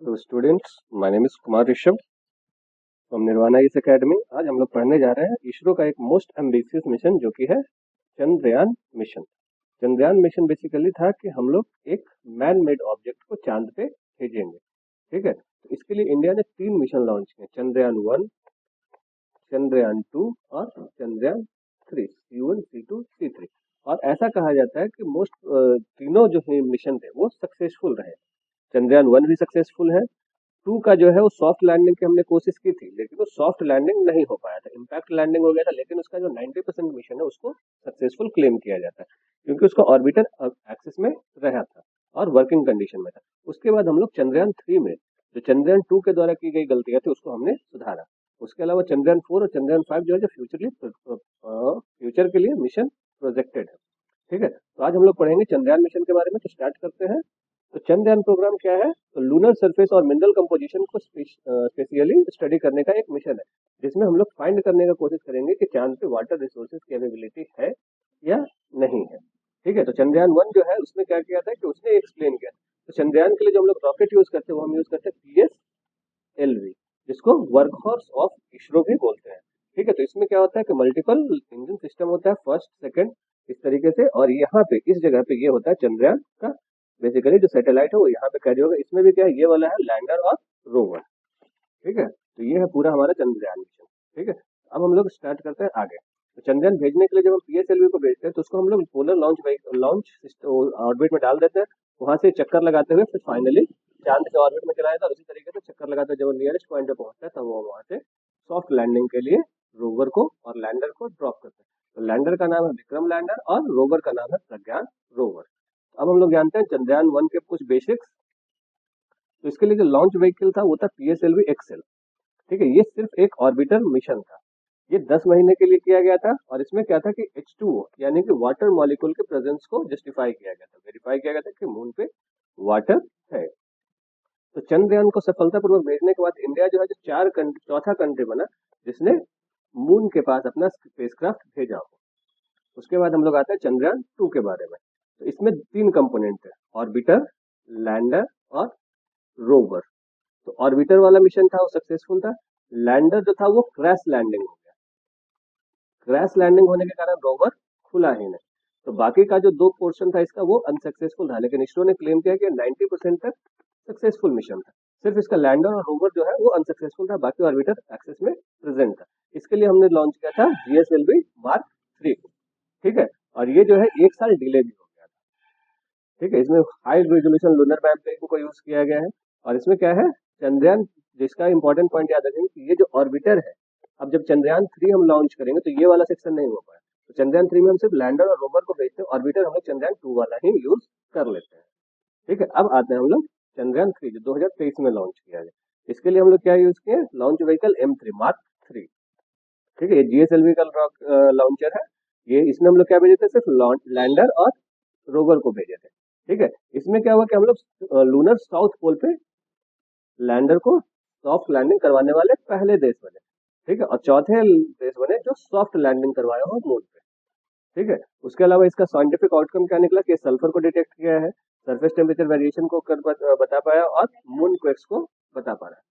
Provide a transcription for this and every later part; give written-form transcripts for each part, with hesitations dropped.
Hello students, my name is Kumar Rishabh from Nirvana IAS academy. आज हम लोग पढ़ने जा रहे हैं इसरो का एक मोस्ट एम्बिशियस मिशन जो कि है Chandrayaan mission. Chandrayaan mission basically था कि हम लोग एक मैन मेड ऑब्जेक्ट को चांद पे भेजेंगे। ठीक है, तो इसके लिए इंडिया ने 3 मिशन लॉन्च किए, चंद्रयान 1, चंद्रयान 2 और चंद्रयान 3, C1, C2, C3। और ऐसा कहा जाता है कि मोस्ट तीनों जो है मिशन थे वो सक्सेसफुल रहे। चंद्रयान 1 भी सक्सेसफुल है। 2 का जो है वो सॉफ्ट लैंडिंग की हमने कोशिश की थी, लेकिन वो सॉफ्ट लैंडिंग नहीं हो पाया था, इम्पैक्ट लैंडिंग हो गया था। लेकिन उसका जो 90% मिशन है उसको सक्सेसफुल क्लेम किया जाता है, क्योंकि उसका ऑर्बिटर एक्सिस में रहा था और वर्किंग कंडीशन में था। उसके बाद हम लोग चंद्रयान 3 में जो चंद्रयान 2 के द्वारा की गई गलतियां थी उसको हमने सुधारा। उसके अलावा चंद्रयान 4 और चंद्रयान 5 जो है जो फ्यूचर के लिए मिशन प्रोजेक्टेड है। ठीक है, तो आज हम लोग पढ़ेंगे चंद्रयान मिशन के बारे में। तो स्टार्ट करते हैं। तो चंद्रयान प्रोग्राम क्या है? तो लूनर सरफेस और मिनरल कंपोजिशन को स्पेशली स्टडी करने का एक मिशन है, जिसमें हम लोग फाइंड करने का कोशिश करेंगे कि चांद पे वाटर रिसोर्सेज की अवेलेबिलिटी है या नहीं है। ठीक है, तो चंद्रयान 1 जो है उसमें क्या किया था कि उसने एक्सप्लेन किया। तो चंद्रयान के लिए जो हम लोग रॉकेट यूज करते हैं वो हम यूज करते हैं PSLV, जिसको वर्कहॉर्स ऑफ इसरो भी बोलते हैं। ठीक है, तो इसमें क्या होता है कि मल्टीपल इंजन सिस्टम होता है, फर्स्ट सेकंड इस तरीके से। और यहाँ पे इस जगह पे ये होता है चंद्रयान का बेसिकली जो सैटेलाइट है वो यहाँ पे कैरी होगा। इसमें भी क्या है, ये वाला है लैंडर और रोवर। ठीक है, तो ये है पूरा हमारा चंद्रयान मिशन। ठीक है, अब हम लोग स्टार्ट करते हैं आगे। तो चंद्रयान भेजने के लिए जब हम PSLV को भेजते हैं तो उसको हम लोग पोलर लॉन्च ऑर्बिट में डाल देते हैं। वहां से चक्कर लगाते हुए फिर फाइनली चांद के ऑर्बिट में चला जाता है। और उसी तरीके से चक्कर लगाते हुए जब वो नियरेस्ट पॉइंट पे पहुंचता है तब वो वहां से सॉफ्ट लैंडिंग के लिए रोवर को और लैंडर को ड्रॉप करते हैं। तो लैंडर का नाम है विक्रम लैंडर और रोवर का नाम है प्रज्ञान रोवर। अब हम लोग जानते हैं चंद्रयान 1 के कुछ बेसिक्स। तो इसके लिए जो लॉन्च व्हीकल था वो था PSLV XL। ठीक है, ये सिर्फ एक ऑर्बिटर मिशन था। ये 10 महीने के लिए किया गया था। और इसमें क्या था कि H2O यानी कि वाटर मॉलिक्यूल के प्रेजेंस को जस्टिफाई किया गया था, वेरीफाई किया गया था कि मून पे वाटर है। तो चंद्रयान को सफलतापूर्वक भेजने के बाद इंडिया जो है जो चौथा कंट्री बना जिसने मून के पास अपना स्पेसक्राफ्ट भेजा हो। उसके बाद हम लोग आते हैं चंद्रयान 2 के बारे में। तो इसमें 3 कंपोनेंट है, ऑर्बिटर, लैंडर और रोवर। तो ऑर्बिटर वाला मिशन था वो सक्सेसफुल था। लैंडर जो था वो क्रैश लैंडिंग हो गया। क्रैश लैंडिंग होने के कारण रोवर खुला ही नहीं। तो बाकी का जो 2 पोर्शन था इसका वो अनसक्सेसफुल था, लेकिन इसरो ने क्लेम किया कि 90% तक सक्सेसफुल मिशन था। सिर्फ इसका लैंडर और रोवर जो है वो अनसक्सेसफुल था, बाकी ऑर्बिटर एक्सेस में प्रेजेंट था। इसके लिए हमने लॉन्च किया था GSLV Mark 3 को। ठीक है, और ये जो है 1 साल डिले भी हो गया था। ठीक है, इसमें हाई रेजोल्यूशन लूनर मैपिंग को यूज किया गया है। और इसमें क्या है, चंद्रयान, जिसका इंपॉर्टेंट पॉइंट याद रखेंगे कि ये जो ऑर्बिटर है, अब जब चंद्रयान 3 हम लॉन्च करेंगे तो ये वाला सेक्शन नहीं हो पाया। तो चंद्रयान 3 में हम सिर्फ लैंडर और रोवर को भेजते हैं, ऑर्बिटर हम लोग चंद्रयान 2 वाला ही यूज कर लेते हैं। ठीक है, अब आते हैं हम लोग चंद्रयान 3 जो 2023 में लॉन्च किया गया। इसके लिए हम लोग क्या यूज किए, लॉन्च व्हीकल M3 Mark 3। ठीक है, ये GSLV का लॉन्चर है। ये इसमें हम लोग क्या भेजे थे, सिर्फ लैंडर और रोवर को भेजे थे। ठीक है, इसमें क्या हुआ कि हम लोग लूनर साउथ पोल पे लैंडर को सॉफ्ट लैंडिंग करवाने वाले पहले देश बने। ठीक है, और चौथे देश बने जो सॉफ्ट लैंडिंग करवाया हो मून पे। ठीक है, उसके अलावा इसका साइंटिफिक आउटकम क्या निकला कि सल्फर को डिटेक्ट किया है, सरफेस टेम्परेचर वेरिएशन को बता पाया और मून क्वेक्स को बता पा रहा है।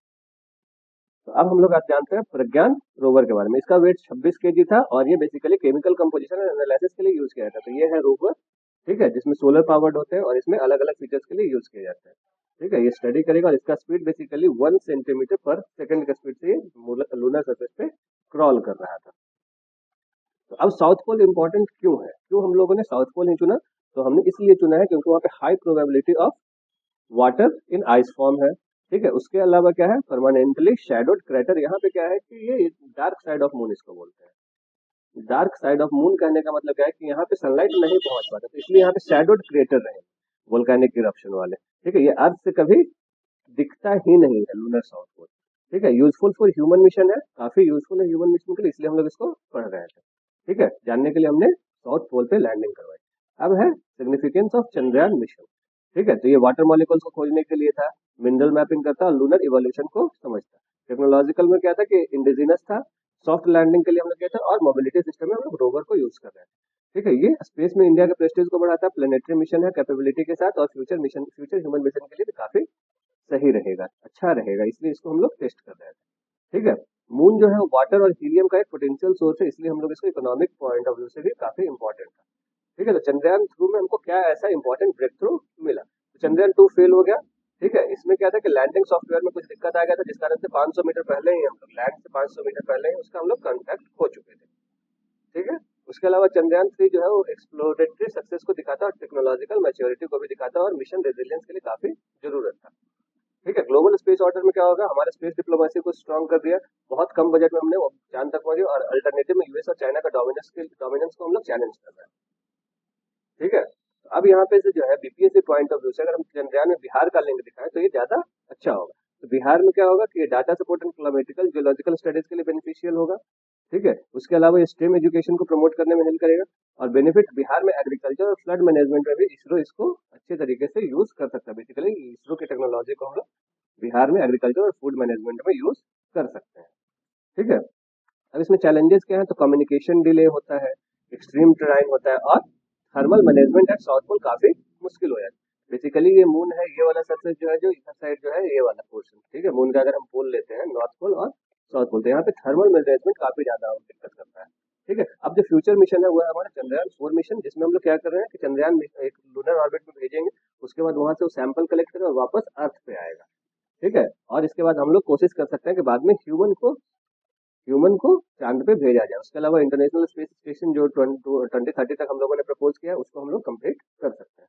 तो अब हम लोग आज जानते हैं प्रज्ञान रोवर के बारे में। इसका वेट 26 kg था और ये basically chemical composition and analysis के लिए यूज किया जाता है। तो ये है रोवर। ठीक है, जिसमें सोलर पावर्ड होते हैं और इसमें अलग अलग फीचर्स के लिए यूज किए जाते हैं। ठीक है, ये स्टडी करेगा और इसका स्पीड बेसिकली 1 सेंटीमीटर पर सेकंड के स्पीड से लूनर सरफेस पे क्रॉल कर रहा था। तो अब साउथ पोल इंपॉर्टेंट क्यों है, क्यों हम लोगों ने साउथ पोल नहीं चुना? तो हमने इसलिए चुना है क्योंकि वहाँ पे high probability of water in ice form है। ठीक है, उसके अलावा क्या है, परमानेंटली शैडोड क्रेटर। यहाँ पे क्या है कि ये डार्क साइड ऑफ मून इसको बोलते हैं। डार्क साइड ऑफ मून कहने का मतलब क्या है कि यहाँ पे सनलाइट नहीं पहुंच पाता, तो इसलिए यहाँ पे शैडोड क्रेटर रहे वोल्केनिक इरप्शन वाले। ठीक है, ये अर्थ से कभी दिखता ही नहीं है लूनर साउथ पोल। ठीक है, यूजफुल फॉर ह्यूमन मिशन है, काफी यूजफुल है ह्यूमन मिशन के लिए, इसलिए हम लोग इसको पढ़ रहे थे। ठीक है, जानने के लिए हमने साउथ पोल पे लैंडिंग करवाई। अब है सिग्निफिकेंस ऑफ चंद्रयान मिशन। ठीक है, तो ये वाटर मॉलिक्यूल्स को खोजने के लिए था, मिनरल मैपिंग करता और लूनर इवोल्यूशन को समझता। टेक्नोलॉजिकल में क्या था कि इंडिजिनस था, सॉफ्ट लैंडिंग के लिए हम लोग किया था, और मोबिलिटी सिस्टम में हम लोग रोवर को यूज कर रहे हैं। ठीक है, ये स्पेस में इंडिया के प्रेस्टीज को बढ़ाता है, प्लेनेटरी मिशन है कैपेबिलिटी के साथ, और फ्यूचर ह्यूमन मिशन के लिए भी काफी सही रहेगा, अच्छा रहेगा, इसलिए इसको हम लोग टेस्ट कर रहे थे। ठीक है। मून जो है वाटर और हीलियम का एक पोटेंशियल सोर्स है, इसलिए हम लोग इसको इकोनॉमिक पॉइंट ऑफ व्यू से भी काफी इंपॉर्टेंट था। ठीक है। तो चंद्रयान थ्रू में हमको क्या ऐसा इंपॉर्टेंट ब्रेक थ्रू मिला? तो चंद्रयान 2 फेल हो गया। ठीक है। इसमें क्या था कि लैंडिंग सॉफ्टवेयर में कुछ दिक्कत आ गया था, जिस कारण से 500 मीटर पहले ही हम लोग लैंड से 500 मीटर पहले ही उसका हम लोग कॉन्टैक्ट हो चुके थे। ठीक है। उसके अलावा चंद्रयान 3 जो है वो एक्सप्लोरेटरी सक्सेस को दिखाता और टेक्नोलॉजिकल मैच्योरिटी को भी दिखाता और मिशन रेजिलियंस के लिए काफी जरूरत था। ठीक है। ग्लोबल स्पेस ऑर्डर में क्या होगा, हमारे स्पेस डिप्लोमेसी को स्ट्रॉन्ग कर दिया, बहुत कम बजट में हमने वो चांद तक पहुंचे, और अल्टरनेटिव में यूएस और चाइना का डोमिनेंस को हम लोग चैलेंज कर रहे हैं। ठीक है। तो अब यहाँ पे से जो है बीपीएससी पॉइंट ऑफ व्यू से अगर हम चंद्रयान में बिहार का लिंक दिखाएं तो ये ज्यादा अच्छा होगा। तो बिहार में क्या होगा कि data support and climatical geological studies के लिए बेनिफिशियल होगा। ठीक है। उसके अलावा ये स्टेम एजुकेशन को प्रमोट करने में हेल्प करेगा, और बेनिफिट बिहार में एग्रीकल्चर और फ्लड मैनेजमेंट में भी इसरो इसको अच्छे तरीके से यूज कर सकता है। बेसिकली इसरो की टेक्नोलॉजी को हम लोग बिहार में एग्रीकल्चर और फूड मैनेजमेंट में यूज कर सकते हैं। ठीक है। अब इसमें चैलेंजेस क्या है, तो कम्युनिकेशन डिले होता है, एक्सट्रीम टेराइन होता है, और thermal management at South Pole काफी मुश्किल हो जाता है। बेसिकली ये मून है, ये वाला सरफेस जो है, जो इधर साइड जो है ये वाला पोर्शन, ठीक है, मून का अगर हम पोल लेते हैं नॉर्थ पोल और साउथ पोल, तो यहाँ पे थर्मल मैनेजमेंट काफी ज्यादा दिक्कत करता है। ठीक है। अब जो फ्यूचर मिशन है वो है हमारा चंद्रयान 4 मिशन, जिसमें हम लोग क्या कर रहे हैं कि चंद्रयान एक लूनर ऑर्बिट में भेजेंगे, उसके बाद वहां से वो सैंपल कलेक्ट करें और वापस अर्थ पे आएगा। ठीक है। और इसके बाद हम लोग कोशिश कर सकते हैं कि बाद में ह्यूमन को चांद पे भेजा जाए। उसके अलावा इंटरनेशनल स्पेस स्टेशन जो 2030 तक हम लोगों ने प्रपोज किया है, उसको हम लोग कंप्लीट कर सकते हैं।